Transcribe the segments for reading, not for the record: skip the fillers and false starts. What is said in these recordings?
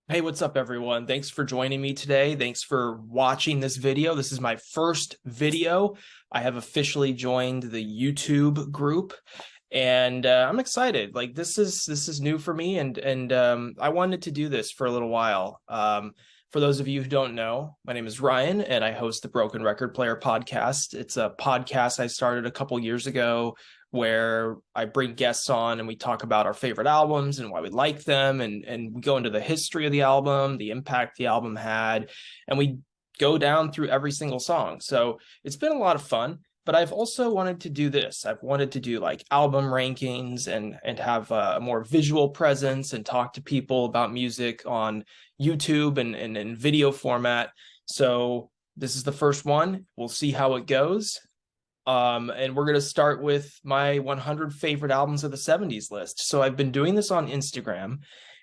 Hey, what's up, everyone? Thanks for joining me today. Thanks for watching this video. This is my first video. I have officially joined the YouTube group, and I'm excited. Like this is new for me, and I wanted to do this for a little while. For those of you who don't know, my name is Ryan, and I host the Broken Record Player podcast. It's a podcast I started a couple years ago where I bring guests on and we talk about our favorite albums and why we like them, and we go into the history of the album, the impact the album had, and we go down through every single song. So it's been a lot of fun. But I've also wanted to do this. I've wanted to do like album rankings and have a more visual presence and talk to people about music on YouTube and in video format. So this is the first one. We'll see how it goes. And we're going to start with my 100 favorite albums of the 70s list. So I've been doing this on Instagram,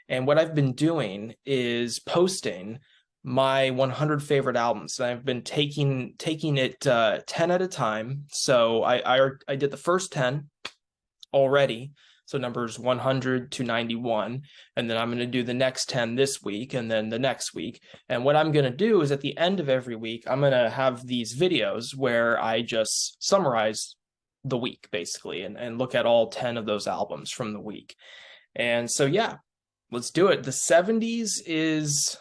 and what I've been doing is posting my 100 favorite albums. And I've been taking it 10 at a time. So I did the first 10 already. So numbers 100 to 91. And then I'm going to do the next 10 this week and then the next week. And what I'm going to do is at the end of every week, I'm going to have these videos where I just summarize the week basically and look at all 10 of those albums from the week. And so, yeah, let's do it. The 70s is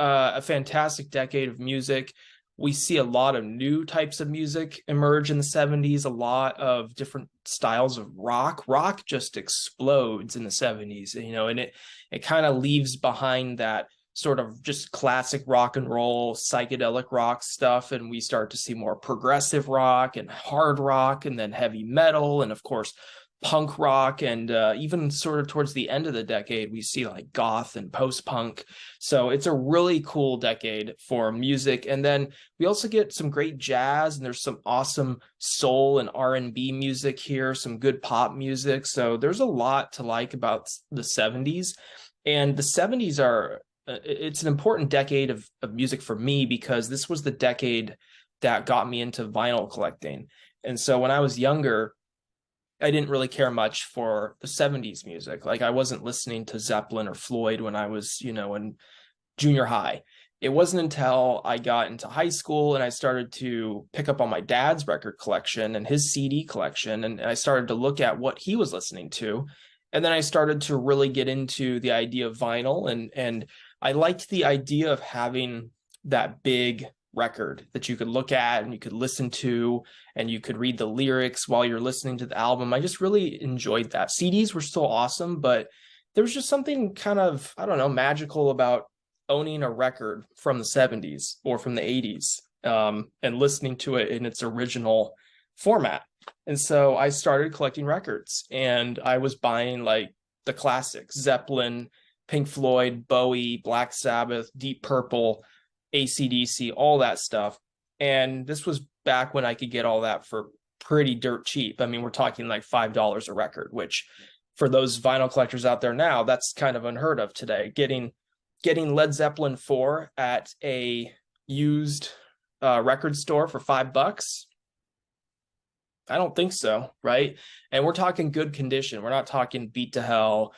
a fantastic decade of music. We see a lot of new types of music emerge in the 70s, a lot of different styles of rock. Rock just explodes in the 70s, and it kind of leaves behind that sort of just classic rock and roll, psychedelic rock stuff. And we start to see more progressive rock and hard rock, and then heavy metal, and of course, punk rock, and even sort of towards the end of the decade we see like goth and post-punk. So it's a really cool decade for music. And then we also get some great jazz, and there's some awesome soul and R&B music here, some good pop music. So there's a lot to like about the 70s. And the 70s are it's an important decade of music for me because this was the decade that got me into vinyl collecting. And so when I was younger, I didn't really care much for the 70s music. Like I wasn't listening to Zeppelin or Floyd when I was, in junior high. It wasn't until I got into high school and I started to pick up on my dad's record collection and his CD collection, and I started to look at what he was listening to. And then I started to really get into the idea of vinyl, and I liked the idea of having that big record that you could look at and you could listen to, and you could read the lyrics while you're listening to the album. I just really enjoyed that. CDs were still awesome, but there was just something kind of, I don't know, magical about owning a record from the 70s or from the 80s, and listening to it in its original format. And so I started collecting records, and I was buying like the classics: Zeppelin, Pink Floyd, Bowie, Black Sabbath, Deep Purple, AC/DC, all that stuff. And this was back when I could get all that for pretty dirt cheap. I mean, we're talking like $5 a record, which for those vinyl collectors out there now, that's kind of unheard of today. Getting Led Zeppelin 4 at a used record store for $5. I don't think so, right? And we're talking good condition. We're not talking beat to hell,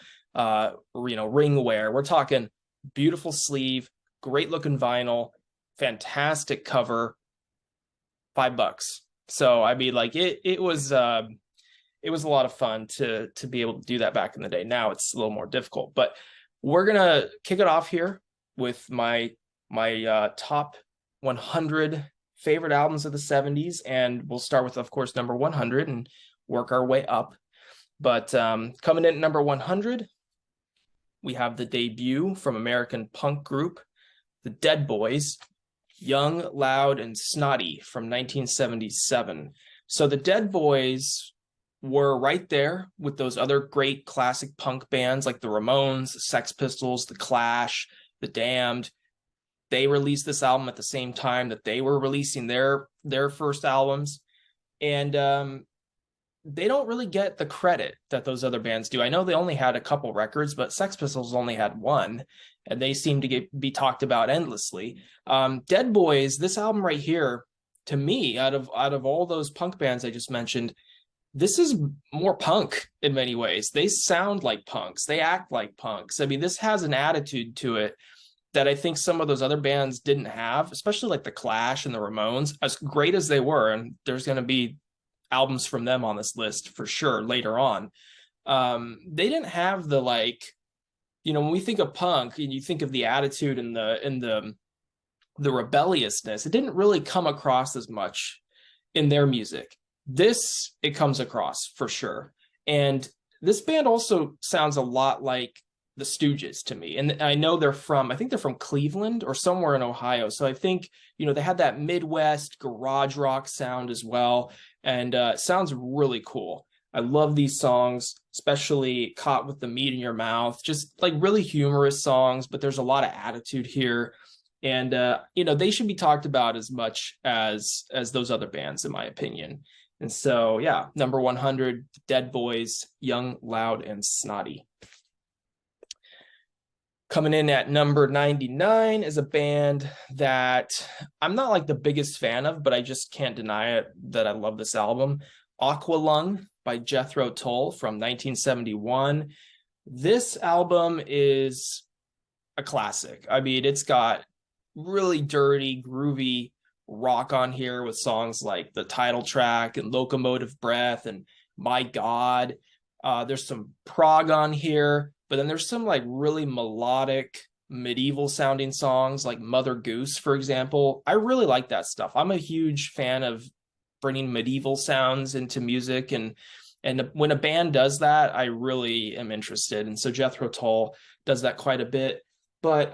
ring wear. We're talking beautiful sleeve, great looking vinyl, fantastic cover, $5. So I mean, like it was a lot of fun to be able to do that back in the day. Now it's a little more difficult, but we're gonna kick it off here with my top 100 favorite albums of the 70s, and we'll start with, of course, number 100 and work our way up. But coming in at number 100, we have the debut from American punk group the Dead Boys, Young, Loud, and Snotty from 1977. So the Dead Boys were right there with those other great classic punk bands like the Ramones, the Sex Pistols, the Clash, the Damned. They released this album at the same time that they were releasing their first albums. And they don't really get the credit that those other bands do. I know they only had a couple records, but Sex Pistols only had one, and they seem to be talked about endlessly. Dead Boys, this album right here, to me, out of all those punk bands I just mentioned, this is more punk in many ways. They sound like punks. They act like punks. I mean, this has an attitude to it that I think some of those other bands didn't have, especially like the Clash and the Ramones, as great as they were. And there's going to be albums from them on this list for sure later on. They didn't have the like, you know, when we think of punk and you think of the attitude and the rebelliousness, it didn't really come across as much in their music. This it comes across for sure. And this band also sounds a lot like the Stooges to me. And I know I think they're from Cleveland or somewhere in Ohio. So I think, you know, they had that Midwest garage rock sound as well. And it sounds really cool. I love these songs, especially Caught with the Meat in Your Mouth, just like really humorous songs, but there's a lot of attitude here. And you know, they should be talked about as much as those other bands, in my opinion. And so, yeah, number 100, Dead Boys, Young, Loud, and Snotty. Coming in at number 99 is a band that I'm not like the biggest fan of, but I just can't deny it that I love this album. Aqualung by Jethro Tull from 1971. This album is a classic. I mean, it's got really dirty, groovy rock on here with songs like the title track and Locomotive Breath and My God. There's some prog on here, but then there's some like really melodic medieval sounding songs like Mother Goose, for example. I really like that stuff. I'm a huge fan of bringing medieval sounds into music, and when a band does that, I really am interested. And so Jethro Tull does that quite a bit. But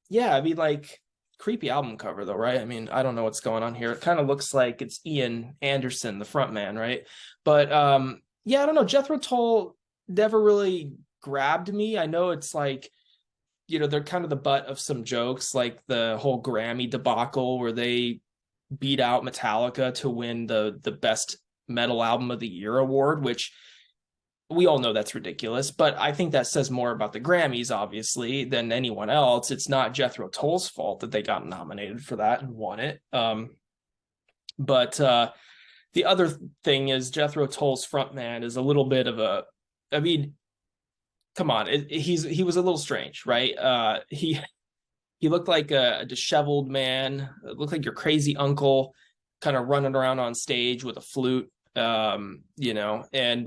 yeah, I mean, like, creepy album cover though, right? I mean, I don't know what's going on here. It kind of looks like it's Ian Anderson, the front man, right? But yeah, I don't know. Jethro Tull never really grabbed me. I know it's like, you know, they're kind of the butt of some jokes, like the whole Grammy debacle where they beat out Metallica to win the best metal album of the year award, which we all know that's ridiculous, but I think that says more about the Grammys, obviously, than anyone else. It's not Jethro Tull's fault that they got nominated for that and won it. But the other thing is Jethro Tull's frontman is a little bit of a, I mean, come on, he was a little strange, right? He looked like a disheveled man. It looked like your crazy uncle, kind of running around on stage with a flute, you know, and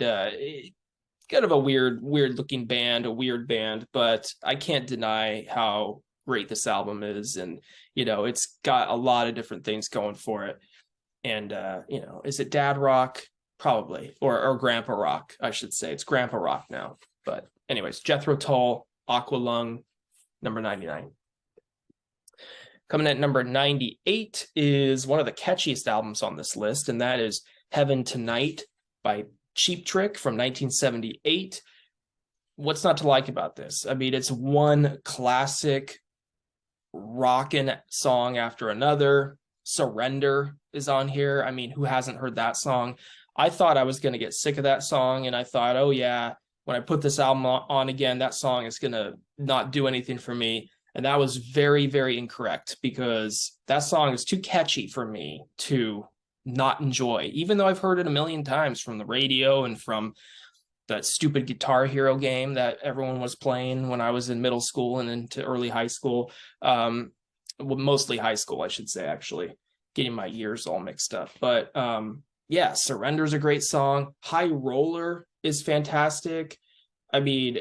kind of a weird looking band, a weird band, but I can't deny how great this album is. And, you know, it's got a lot of different things going for it. And, you know, is it dad rock? Probably, or grandpa rock, I should say. It's grandpa rock now. But anyways, Jethro Tull, Aqualung, number 99. Coming at number 98 is one of the catchiest albums on this list, and that is Heaven Tonight by Cheap Trick from 1978. What's not to like about this? I mean, it's one classic rockin' song after another. Surrender is on here. I mean, who hasn't heard that song? I thought I was going to get sick of that song, and I thought, oh yeah, when I put this album on again, that song is going to not do anything for me. And that was very, very incorrect, because that song is too catchy for me to not enjoy, even though I've heard it a million times from the radio and from that stupid Guitar Hero game that everyone was playing when I was in middle school and into early high school. Well, mostly high school, I should say, actually, getting my years all mixed up. But yeah, Surrender's a great song. High Roller is fantastic. I mean,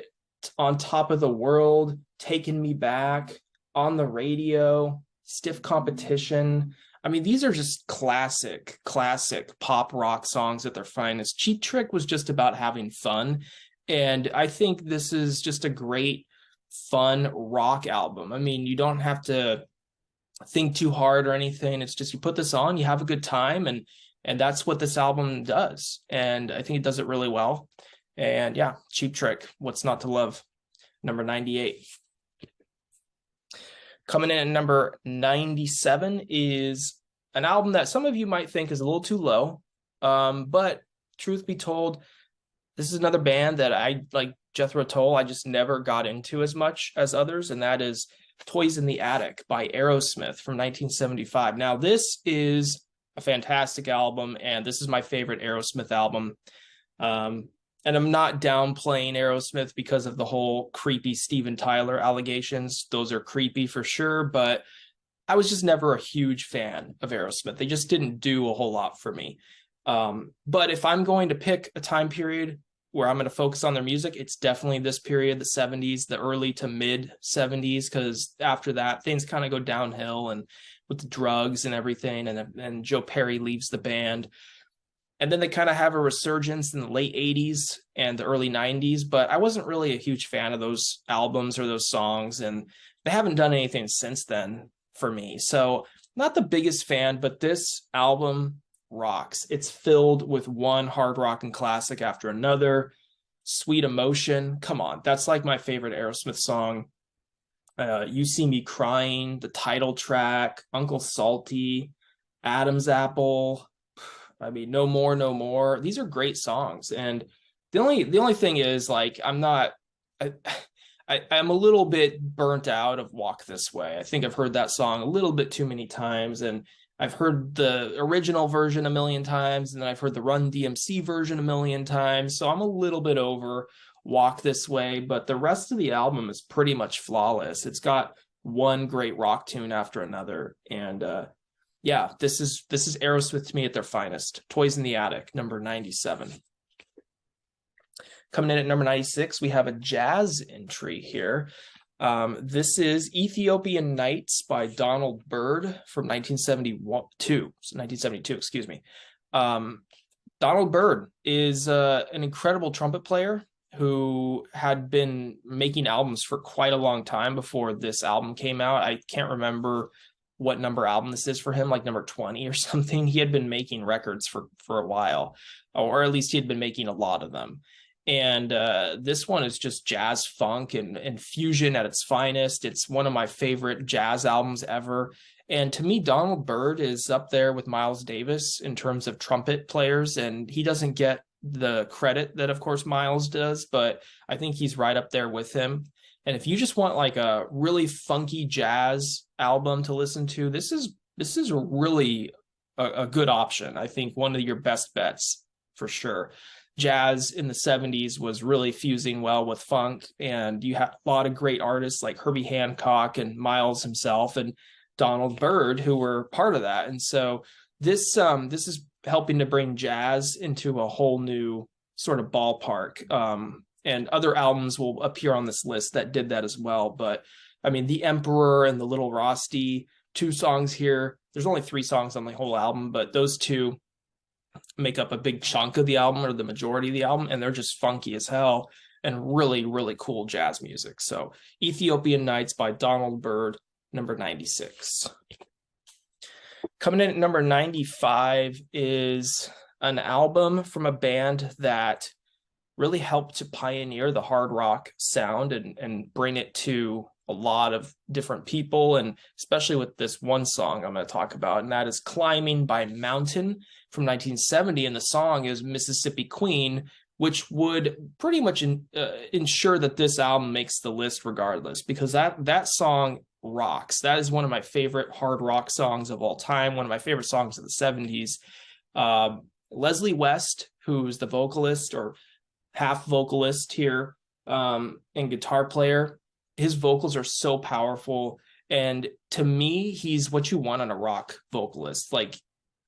On Top of the World, Taking Me Back, On the Radio, Stiff Competition. I mean, these are just classic pop rock songs at their finest. Cheap Trick was just about having fun. And I think this is just a great, fun rock album. I mean, you don't have to think too hard or anything. It's just you put this on, you have a good time, and that's what this album does. And I think it does it really well. And yeah, Cheap Trick, what's not to love? Number 98. Coming in at number 97 is an album that some of you might think is a little too low. But truth be told, this is another band that I like, Jethro Tull, I just never got into as much as others, and that is Toys in the Attic by Aerosmith from 1975. Now, this is a fantastic album, and this is my favorite Aerosmith album. And I'm not downplaying Aerosmith because of the whole creepy Steven Tyler allegations. Those are creepy for sure, but I was just never a huge fan of Aerosmith. They just didn't do a whole lot for me. But if I'm going to pick a time period where I'm going to focus on their music, it's definitely this period, the 70s, the early to mid 70s, because after that, things kind of go downhill and with the drugs and everything. And Joe Perry leaves the band. And then they kind of have a resurgence in the late 80s and the early 90s. But I wasn't really a huge fan of those albums or those songs. And they haven't done anything since then for me. So, not the biggest fan, but this album rocks. It's filled with one hard rocking classic after another. Sweet Emotion. Come on. That's like my favorite Aerosmith song. You See Me Crying, the title track, Uncle Salty, Adam's Apple. I mean, No More, No More. These are great songs. And the only thing is, like, I'm a little bit burnt out of Walk This Way. I think I've heard that song a little bit too many times, and I've heard the original version a million times, and then I've heard the Run DMC version a million times. So I'm a little bit over Walk This Way, but the rest of the album is pretty much flawless. It's got one great rock tune after another, and yeah, this is Aerosmith to me at their finest. Toys in the Attic, number 97. Coming in at number 96, we have a jazz entry here. This is Ethiopian Nights by Donald Byrd from 1972, excuse me. Donald Byrd is an incredible trumpet player who had been making albums for quite a long time before this album came out. I can't remember what number album this is for him, like number 20 or something. He had been making records for a while, or at least he had been making a lot of them. And this one is just jazz funk and fusion at its finest. It's one of my favorite jazz albums ever. And to me, Donald Byrd is up there with Miles Davis in terms of trumpet players, and he doesn't get the credit that, of course, Miles does, but I think he's right up there with him. And if you just want like a really funky jazz album to listen to, this is really a good option. I think one of your best bets for sure. Jazz in the 70s was really fusing well with funk, and you had a lot of great artists like Herbie Hancock and Miles himself and Donald Byrd who were part of that. And so this is helping to bring jazz into a whole new sort of ballpark. And other albums will appear on this list that did that as well. But I mean, The Emperor and The Little Rosti, 2 songs here. There's only 3 songs on the whole album, but those 2 make up a big chunk of the album, or the majority of the album, and they're just funky as hell and really, really cool jazz music. So Ethiopian Nights by Donald Byrd, number 96. Coming in at number 95 is an album from a band that really helped to pioneer the hard rock sound and bring it to a lot of different people, and especially with this one song I'm going to talk about, and that is Climbing by Mountain from 1970. And the song is Mississippi Queen, which would pretty much ensure that this album makes the list regardless, because that song rocks. That is one of my favorite hard rock songs of all time, one of my favorite songs of the 70s. Leslie West, who's the vocalist or half vocalist here, and guitar player, his vocals are so powerful. And to me, he's what you want in a rock vocalist. Like,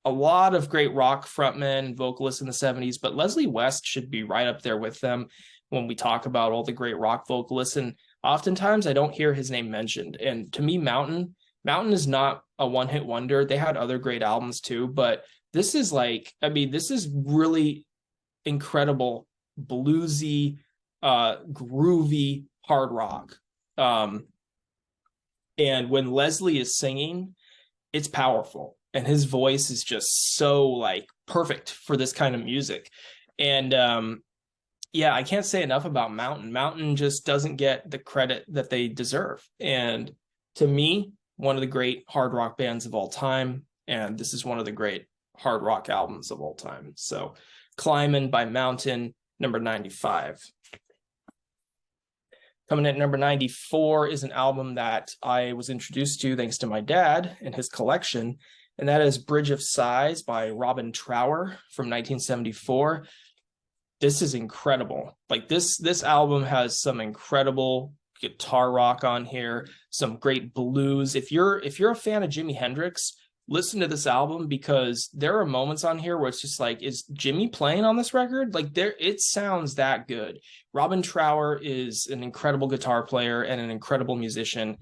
a lot of great rock frontmen and vocalists in the 70s, but Leslie West should be right up there with them when we talk about all the great rock vocalists. And oftentimes I don't hear his name mentioned. And to me, Mountain is not a one-hit wonder. They had other great albums too, but this is this is really incredible, bluesy, groovy hard rock. And when Leslie is singing, it's powerful. And his voice is just so like perfect for this kind of music. And yeah, I can't say enough about Mountain. Mountain just doesn't get the credit that they deserve. And to me, one of the great hard rock bands of all time. And this is one of the great hard rock albums of all time. So Climbing by Mountain, number 95. Coming at number 94 is an album that I was introduced to thanks to my dad and his collection. and that is Bridge of Sighs by Robin Trower from 1974. This is incredible. Like this album has some incredible guitar rock on here, some great blues. If you're a fan of Jimi Hendrix, listen to this album, because there are moments on here where it's just like, is Jimmy playing on this record? Like, there, it sounds that good. Robin Trower is an incredible guitar player and an incredible musician.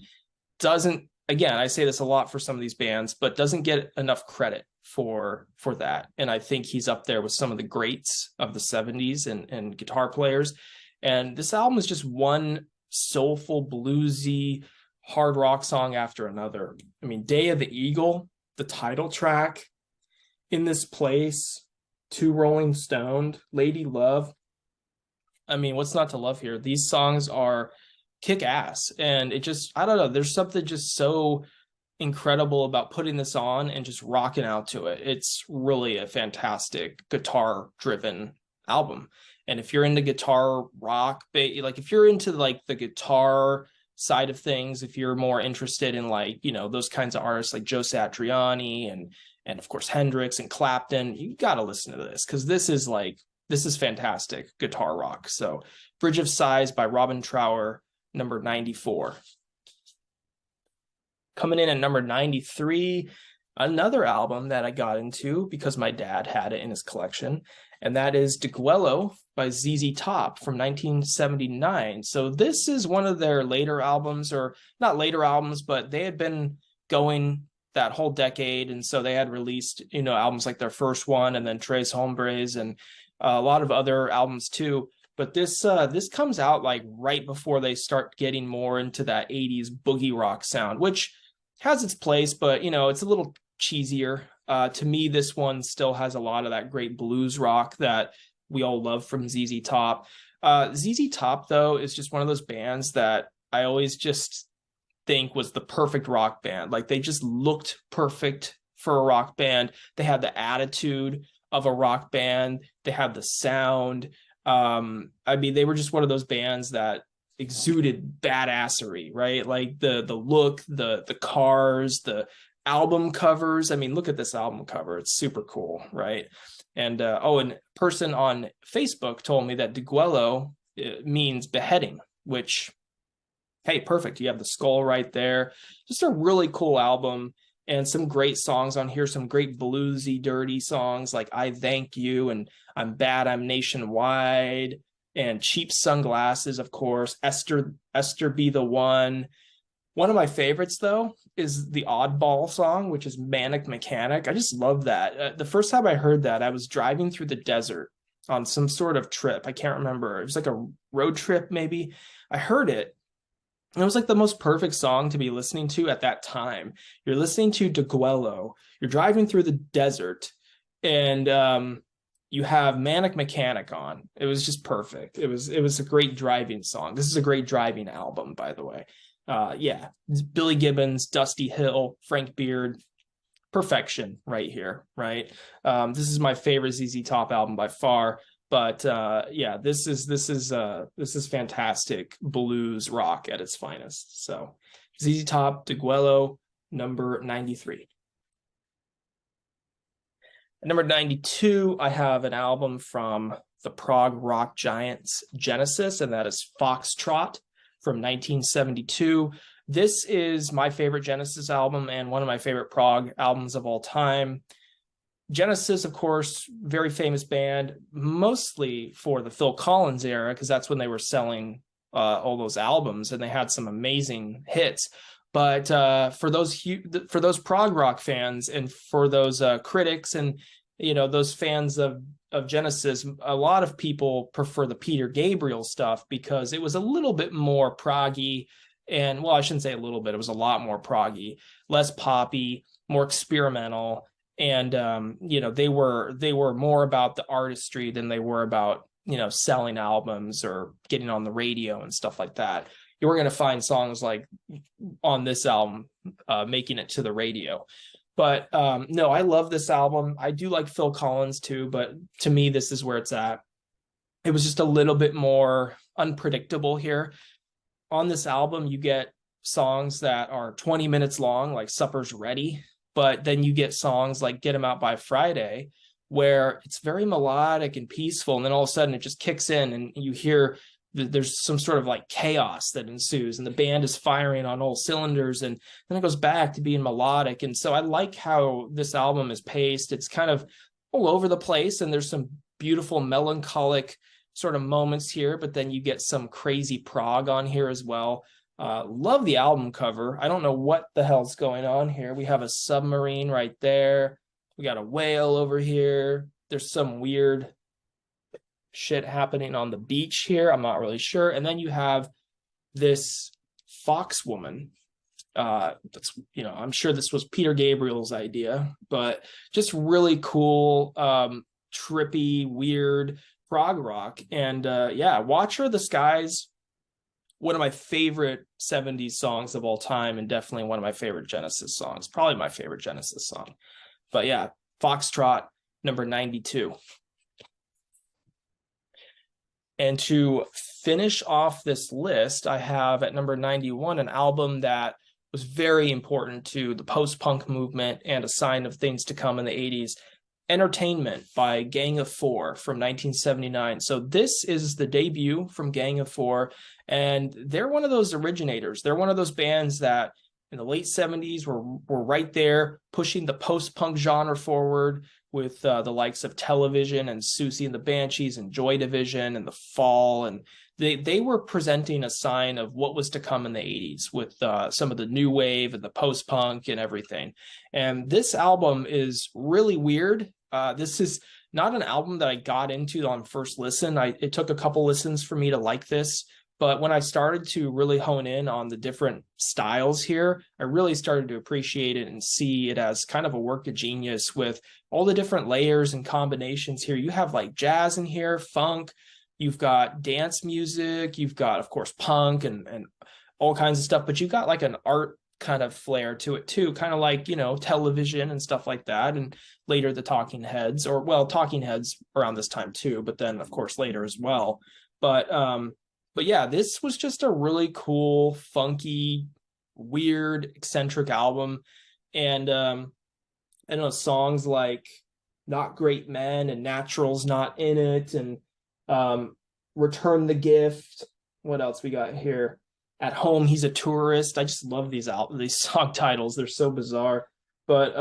Doesn't, again, I say this a lot for some of these bands, but doesn't get enough credit for that. And I think he's up there with some of the greats of the 70s and guitar players. And this album is just one soulful, bluesy, hard rock song after another. I mean, Day of the Eagle, the title track, In This Place, Two Rolling Stoned, Lady Love. I mean, what's not to love here? These songs are kick ass. And it just, I don't know, there's something just so incredible about putting this on and just rocking out to it. It's really a fantastic guitar driven album. And if you're into guitar rock, like if you're into like the guitar side of things, if you're more interested in like, you know, those kinds of artists like Joe Satriani and of course Hendrix and Clapton, you got to listen to this, because this is fantastic guitar rock. So Bridge of Sighs by Robin Trower, number 94. Coming in at number 93, another album that I got into because my dad had it in his collection, and that is Degüello by ZZ Top from 1979. So this is one of their later albums, or not later albums, but they had been going that whole decade, and so they had released, you know, albums like their first one, and then Tres Hombres, and a lot of other albums too. But this comes out like right before they start getting more into that 80s boogie rock sound, which has its place, but you know, it's a little cheesier. To me, this one still has a lot of that great blues rock that we all love from ZZ Top. ZZ Top, though, is just one of those bands that I always just think was the perfect rock band. Like, they just looked perfect for a rock band. They had the attitude of a rock band. They had the sound. I mean, they were just one of those bands that exuded badassery, right? Like the look, the cars, the album covers. I mean, look at this album cover. It's super cool, right? And and a person on Facebook told me that Degüello means beheading, which, hey, perfect. You have the skull right there. Just a really cool album, and some great songs on here, some great bluesy, dirty songs like I Thank You and I'm Bad, I'm Nationwide, and Cheap Sunglasses, of course, Esther Be the One. One of my favorites, though, is the Oddball song, which is Manic Mechanic. I just love that. The first time I heard that, I was driving through the desert on some sort of trip. I can't remember. It was like a road trip, maybe. I heard it, and it was like the most perfect song to be listening to at that time. You're listening to Degüello. You're driving through the desert, and you have Manic Mechanic on. It was just perfect. It was a great driving song. This is a great driving album, by the way. Yeah, Billy Gibbons, Dusty Hill, Frank Beard, perfection right here, right? This is my favorite ZZ Top album by far. But yeah, this is fantastic blues rock at its finest. So ZZ Top, Degüello, number 93. At number 92, I have an album from the prog rock giants Genesis, and that is Foxtrot from 1972. This is my favorite Genesis album and one of my favorite prog albums of all time. Genesis, of course, very famous band, mostly for the Phil Collins era, because that's when they were selling all those albums, and they had some amazing hits. But for those prog rock fans and for those critics and, you know, those fans of Genesis, a lot of people prefer the Peter Gabriel stuff because it was a little bit more proggy, and, well, I shouldn't say a little bit, it was a lot more proggy, less poppy, more experimental. And you know, they were more about the artistry than they were about, you know, selling albums or getting on the radio and stuff like that. You weren't going to find songs like on this album making it to the radio. But no, I love this album. I do like Phil Collins too, but to me, this is where it's at. It was just a little bit more unpredictable here. On this album, you get songs that are 20 minutes long, like Supper's Ready, but then you get songs like Get 'Em Out by Friday, where it's very melodic and peaceful, and then all of a sudden it just kicks in and you hear there's some sort of like chaos that ensues, and the band is firing on all cylinders, and then it goes back to being melodic. And so I like how this album is paced. It's kind of all over the place, and there's some beautiful melancholic sort of moments here, but then you get some crazy prog on here as well. Love the album cover. I don't know what the hell's going on here. We have a submarine right there. We got a whale over here. There's some weird shit happening on the beach here. I'm not really sure. And then you have this fox woman. That's, you know, I'm sure this was Peter Gabriel's idea, but just really cool, trippy, weird prog rock. And yeah, Watcher of the Skies, one of my favorite 70s songs of all time, and definitely one of my favorite Genesis songs, probably my favorite Genesis song. But yeah, Foxtrot, number 92. And to finish off this list, I have at number 91 an album that was very important to the post-punk movement and a sign of things to come in the 80s. Entertainment by Gang of Four from 1979. So this is the debut from Gang of Four, and they're one of those originators. They're one of those bands that in the late 70s were right there pushing the post-punk genre forward with the likes of Television and Susie and the Banshees and Joy Division and The Fall. And they were presenting a sign of what was to come in the 80s with some of the new wave and the post-punk and everything. And this album is really weird. This is not an album that I got into on first listen. It took a couple listens for me to like this. But when I started to really hone in on the different styles here, I really started to appreciate it and see it as kind of a work of genius with all the different layers and combinations here. You have like jazz in here, funk, you've got dance music, you've got, of course, punk and all kinds of stuff, but you've got like an art kind of flair to it too, kind of like, you know, Television and stuff like that. And later the Talking Heads, or well, Talking Heads around this time too, but then of course later as well. But yeah, this was just a really cool, funky, weird, eccentric album. And I know songs like Not Great Men and Natural's Not in It, and Return the Gift. What else we got here? At Home, He's a Tourist. I just love these song titles. They're so bizarre. But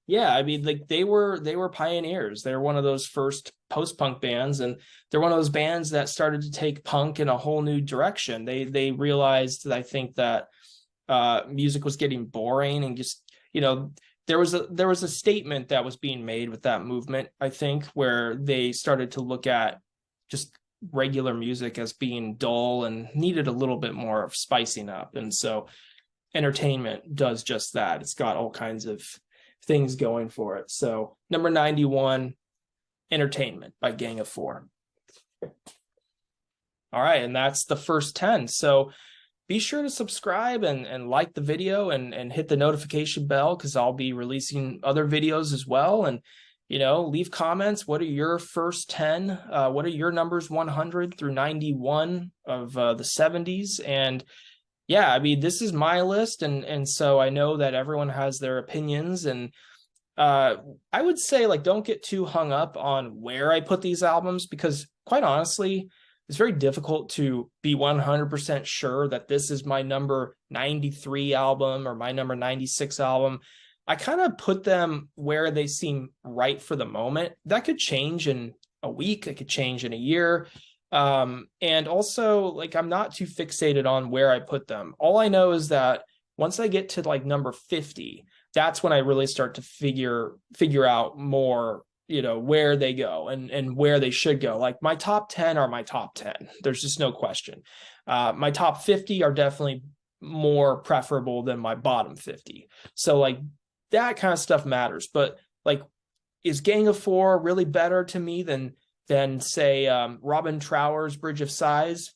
yeah, I mean, like they were pioneers. They're one of those first post-punk bands, and they're one of those bands that started to take punk in a whole new direction. They realized that I think that music was getting boring, and just, you know, there was a statement that was being made with that movement, I think, where they started to look at just regular music as being dull and needed a little bit more of spicing up. And so Entertainment does just that. It's got all kinds of things going for it. So number 91, Entertainment by Gang of Four. All right, and that's the first 10. So be sure to subscribe and like the video and hit the notification bell, because I'll be releasing other videos as well. And, you know, leave comments. What are your first 10? What are your numbers 100 through 91 of the 70s? And yeah, I mean, this is my list, and so I know that everyone has their opinions, and I would say, like, don't get too hung up on where I put these albums, because quite honestly, it's very difficult to be 100% sure that this is my number 93 album or my number 96 album. I kind of put them where they seem right for the moment. That could change in a week. It could change in a year. And also, like, I'm not too fixated on where I put them. All I know is that once I get to like number 50, that's when I really start to figure out more, you know, where they go and where they should go. Like, my top 10 are my top 10. There's just no question. My top 50 are definitely more preferable than my bottom 50. So like that kind of stuff matters. But like, is Gang of Four really better to me than say Robin Trower's Bridge of Sighs?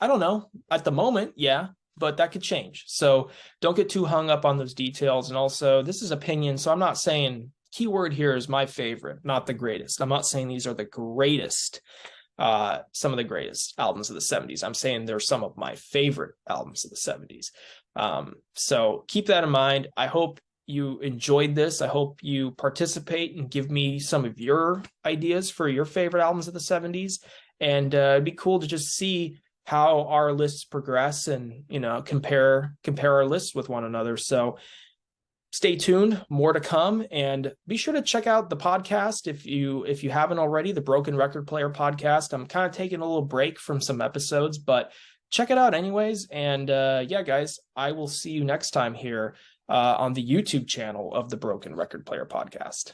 I don't know. At the moment, yeah, but that could change. So don't get too hung up on those details. And also, this is opinion, so I'm not saying, keyword here is my favorite, not the greatest. I'm not saying these are the greatest, some of the greatest albums of the 70s. I'm saying they're some of my favorite albums of the 70s. So keep that in mind. I hope you enjoyed this. I hope you participate and give me some of your ideas for your favorite albums of the 70s. And it'd be cool to just see how our lists progress and, compare our lists with one another. So stay tuned, more to come, and be sure to check out the podcast if you haven't already, the Broken Record Player podcast. I'm kind of taking a little break from some episodes, but check it out anyways. And yeah, guys, I will see you next time here on the YouTube channel of the Broken Record Player podcast.